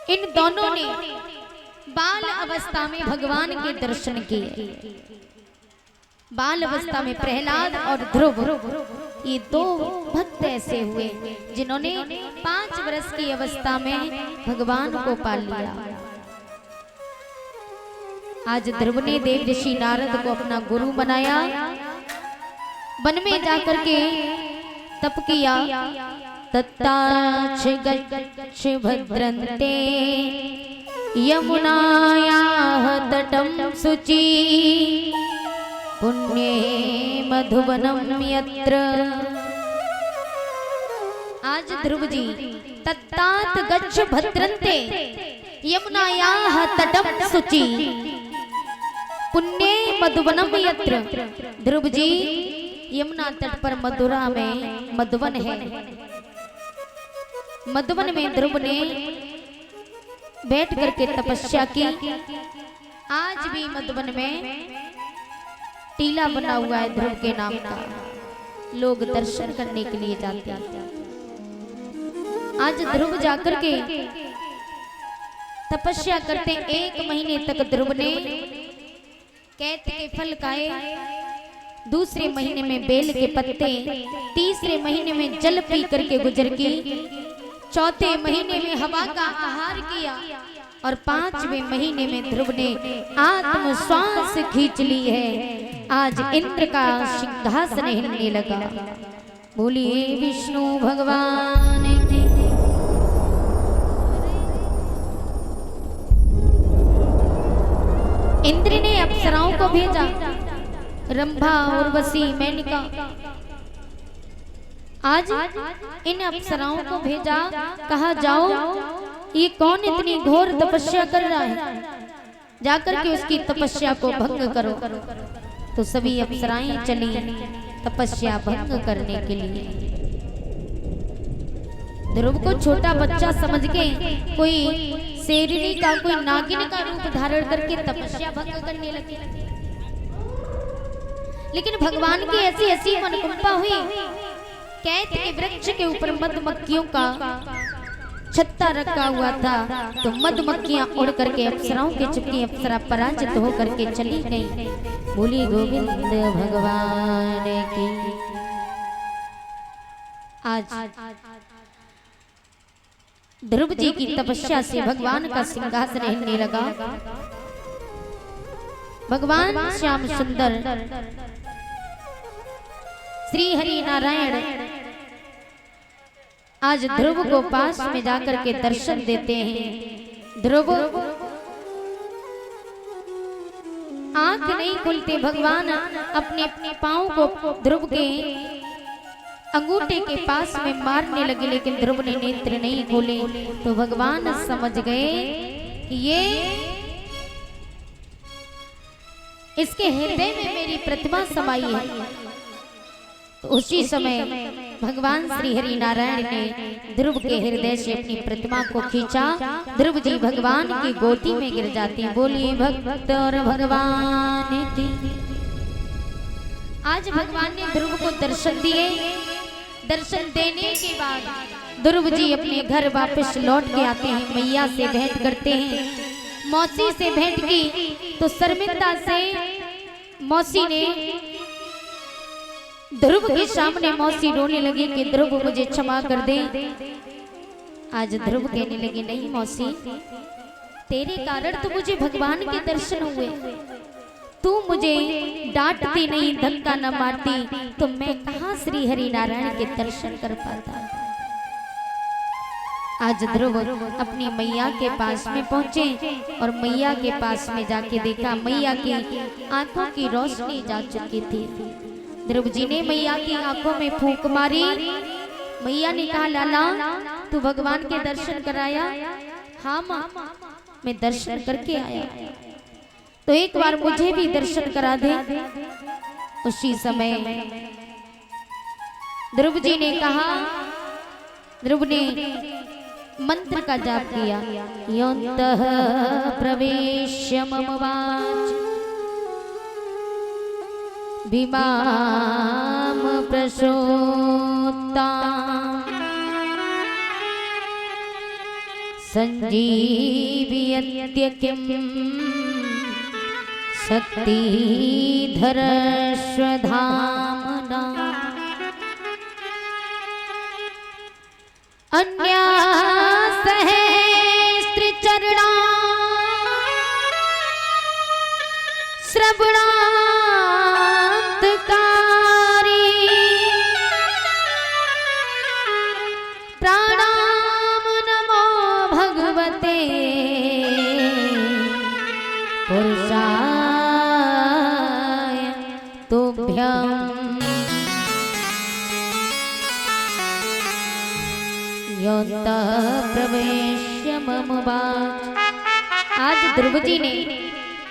इन दोनों ने बाल अवस्था में भगवान के दर्शन किए। बाल अवस्था में प्रहलाद और ध्रुव, ये दो भक्त ऐसे हुए जिन्होंने 5 वर्ष की अवस्था में भगवान को पाल लिया। आज ध्रुव ने देव ऋषि नारद को अपना गुरु बनाया, वन में जाकर के तप किया। तत्ताच गच्छ भद्रन्ते यमुनायाः तटं शुचि पुण्ये मधुवनं यत्र। आज ध्रुव जी तत्तात गच्छ भद्रन्ते यमुनायाः तटं शुचि पुण्ये मधुवनं यत्र। ध्रुव जी यमुना तट पर मथुरा में मधुवन है। मधुवन में ध्रुव ने बैठ करके तपस्या की। आज भी मधुवन में टीला बना हुआ है ध्रुव के नाम का, लोग दर्शन करने के लिए जाते हैं। आज ध्रुव जाकर के तपस्या करते 1 महीने तक ध्रुव ने कैत के फल खाए, दूसरे महीने में बेल के पत्ते, तीसरे महीने में जल पी करके गुजर की, चौथे महीने में हवा का आहार किया और 5वें महीने में ध्रुव ने आत्म श्वास खींच ली है। आज इंद्र का सिंहासन हिलने लगा। बोलिए विष्णु भगवान की। इंद्र ने अप्सराओं को भेजा, रंभा, उर्वशी, मेनका। आज इन अप्सराओं को भेजा, कहा जाओ ये कौन इतनी घोर तपस्या कर रहा है, जाकर के उसकी तपस्या को भंग करो। तो सभी अप्सराएं चली तपस्या भंग करने के लिए। ध्रुव को छोटा बच्चा समझ के कोई शेरनी का, कोई नागिन का रूप धारण करके तपस्या भंग करने लगे। लेकिन भगवान की ऐसी ऐसी अनुकंपा हुई, कैत के वृक्ष के ऊपर मधुमक्खियों का छत्ता रखा हुआ था, तो मधुमक्खियां उड़ करके अप्सराओं के चुपके अप्सरा पराजित होकर के चली गई। बोली गोविंद भगवान की। आज ध्रुव जी की तपस्या से भगवान का सिंहासन हिलने लगा। भगवान श्याम सुंदर श्री हरि नारायण आज ध्रुव को पास में जाकर के दर्शन देते हैं। ध्रुव आंख नहीं खुलते, भगवान अपने अपने पांव को ध्रुव के अंगूठे के पास में मारने लगे, लेकिन ध्रुव ने नेत्र नहीं खोले। तो भगवान समझ गए कि ये इसके हृदय में मेरी प्रतिमा समाई है। तो उसी समय भगवान श्री हरि नारायण ने ध्रुव के हृदय से अपनी प्रतिमा को खींचा। ध्रुव जी भगवान की गोदी में गिर जाती। बोलिए भक्त और भगवान की। आज भगवान ने ध्रुव को दर्शन दिए। दर्शन देने के बाद ध्रुव जी अपने घर वापस लौट के आते हैं, मैया से भेंट करते हैं। मौसी से भेंट की तो शर्मिंदा से मौसी ने ध्रुव के सामने मौसी रोने लगी कि ध्रुव मुझे क्षमा कर दे। आज ध्रुव कहने लगी, नहीं मौसी, तेरे कारण तो मुझे भगवान के दर्शन हुए। तू मुझे डांटती नहीं, धक्का न मारती, तो मैं कहां श्री हरि नारायण के दर्शन कर पाता। आज ध्रुव अपनी मैया के पास में पहुंचे और मैया के पास में जाके देखा, मैया की आंखों की रोशनी जा चुकी थी। ध्रुव जी ने मैया की आंखों में फूंक मारी। मैया ने कहा, लाला तू भगवान के दर्शन कराया? हाँ माँ, मैं दर्शन करके आया। तो एक बार मुझे भी दर्शन करा दे। उसी समय ध्रुव जी ने कहा, ध्रुव ने मंत्र का जाप किया। योन्तः प्रवेश्य मम वाच भीमाम प्रसोत्ता संजीवयत्य किं शक्तिधरश्वधाम्ना अन्यासहस्रचरणा श्रवणान्तकारी प्राणाम नमो भगवते पुरुषाय तुभ्यं। योऽन्तः प्रवेश्य मम वाच। आज ध्रुव जी ने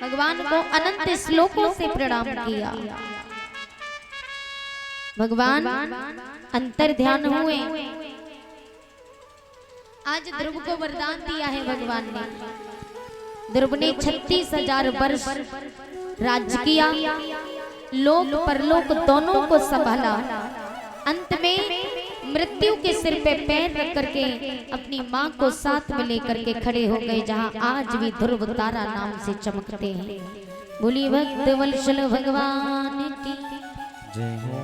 भगवान को अनंत श्लोकों से प्रणाम किया। भगवान अंतर ध्यान हुए। आज ध्रुव को वरदान दिया है भगवान ने। ध्रुव ने 36,000 वर्ष राज्य किया, लोक परलोक दोनों को संभाला। अंत में मृत्यु के सिर पे पैर रख करके अपनी माँ को साथ में लेकर के खड़े हो गए, जहाँ आज भी ध्रुव तारा नाम से चमकते हैं। बोली भक्त वत्सल भगवान की जय हो।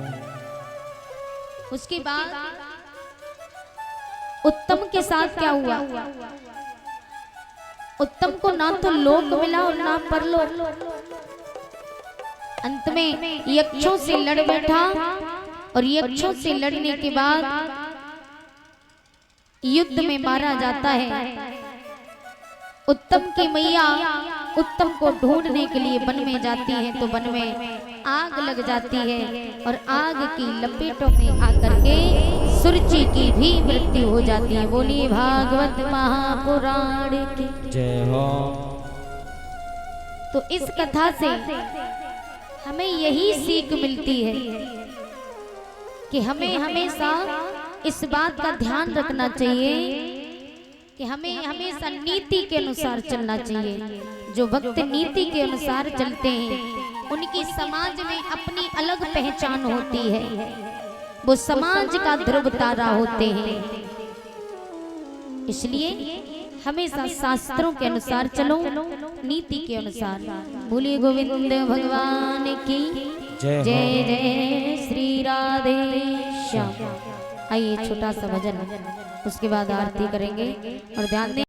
उसके बाद उत्तम के साथ क्या हुआ? उत्तम को ना तो लोक मिला और ना परलोक। अंत में यक्षों से लड़ बैठा और यक्षों से लड़ने के बाद युद्ध में मारा जाता है। उत्तम की मैया उत्तम को ढूंढने के लिए वन में जाती है, तो वन में आग लग जाती है और आग की लपेटों में आकर के सुरुचि की भी मृत्यु हो जाती है। बोली भागवत महापुराण की जय हो। तो इस कथा से हमें यही सीख मिलती है कि हमें हमेशा इस बात का ध्यान रखना चाहिए कि हमें हमेशा नीति के अनुसार चलना चाहिए। जो भक्त नीति के अनुसार चलते हैं उनकी समाज में अपनी अलग पहचान होती है। वो समाज का ध्रुव तारा होते हैं। इसलिए हमेशा शास्त्रों के अनुसार चलो, नीति के अनुसार। बोलिए गोविंद भगवान की जय जय श्री राधे श्याम। आइए छोटा सा भजन, उसके बाद आरती करेंगे और ध्यान दें।